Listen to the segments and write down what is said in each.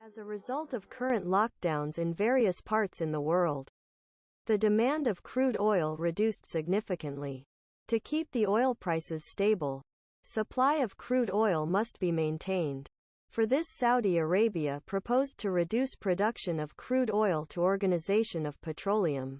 As a result of current lockdowns in various parts in the world, the demand of crude oil reduced significantly. To keep the oil prices stable, supply of crude oil must be maintained. For this, Saudi Arabia proposed to reduce production of crude oil to Organization of Petroleum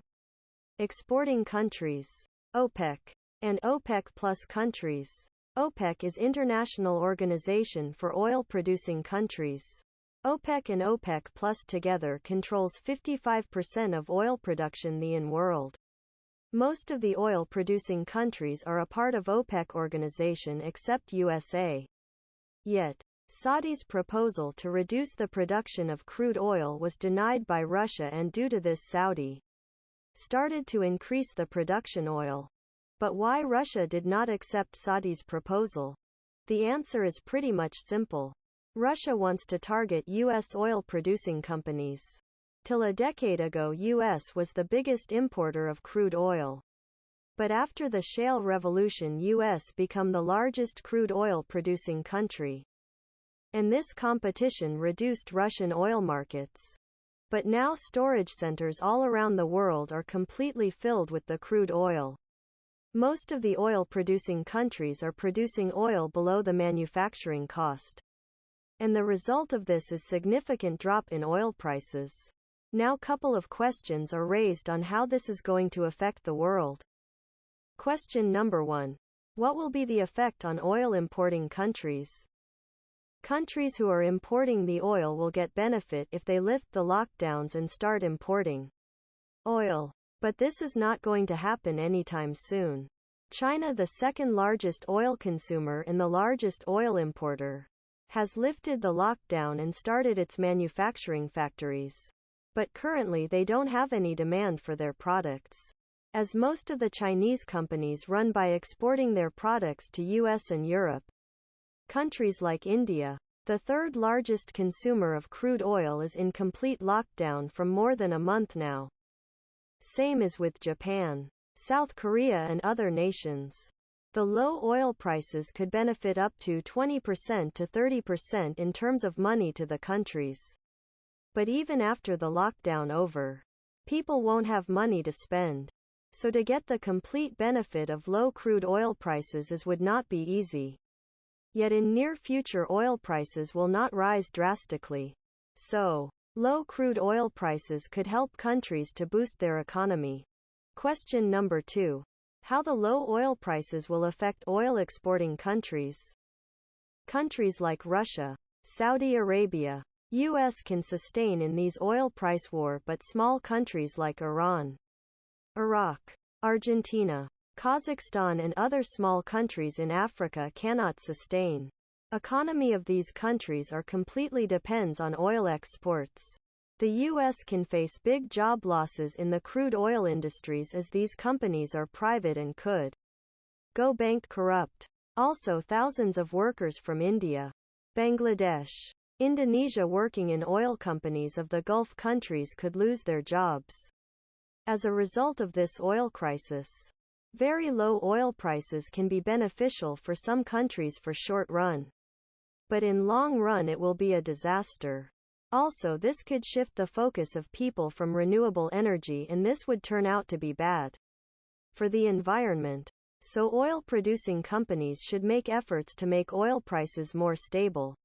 exporting countries, OPEC, and OPEC plus countries. OPEC is International Organization for Oil-Producing Countries. OPEC and OPEC plus together controls 55% of oil production in the world. Most of the oil-producing countries are a part of OPEC organization except USA. Yet, Saudi's proposal to reduce the production of crude oil was denied by Russia, and due to this Saudi started to increase the production oil. But why Russia did not accept Saudi's proposal? The answer is pretty much simple. Russia wants to target U.S. oil-producing companies. Till a decade ago, U.S. was the biggest importer of crude oil. But after the shale revolution, U.S. became the largest crude oil-producing country. And this competition reduced Russian oil markets. But now storage centers all around the world are completely filled with the crude oil. Most of the oil-producing countries are producing oil below the manufacturing cost. And the result of this is significant drop in oil prices. Now, couple of questions are raised on how this is going to affect the world. Question number 1. What will be the effect on oil importing countries? Countries who are importing the oil will get benefit if they lift the lockdowns and start importing oil. But this is not going to happen anytime soon. China, the second largest oil consumer and the largest oil importer, has lifted the lockdown and started its manufacturing factories. But currently they don't have any demand for their products, as most of the Chinese companies run by exporting their products to US and Europe. Countries like India, the third largest consumer of crude oil, is in complete lockdown from more than a month now. Same as with Japan, South Korea and other nations. The low oil prices could benefit up to 20% to 30% in terms of money to the countries. But even after the lockdown over, people won't have money to spend. So to get the complete benefit of low crude oil prices would not be easy. Yet in near future oil prices will not rise drastically. So, low crude oil prices could help countries to boost their economy. Question number 2. How the low oil prices will affect oil exporting countries? Countries like Russia, Saudi Arabia, US can sustain in these oil price war, but small countries like Iran, Iraq, Argentina, Kazakhstan and other small countries in Africa cannot sustain. Economy of these countries are completely depends on oil exports. The US can face big job losses in the crude oil industries as these companies are private and could go bankrupt. Also, thousands of workers from India, Bangladesh, Indonesia working in oil companies of the Gulf countries could lose their jobs. As a result of this oil crisis, very low oil prices can be beneficial for some countries for short run. But in long run it will be a disaster. Also, this could shift the focus of people from renewable energy, and this would turn out to be bad for the environment. So oil producing companies should make efforts to make oil prices more stable.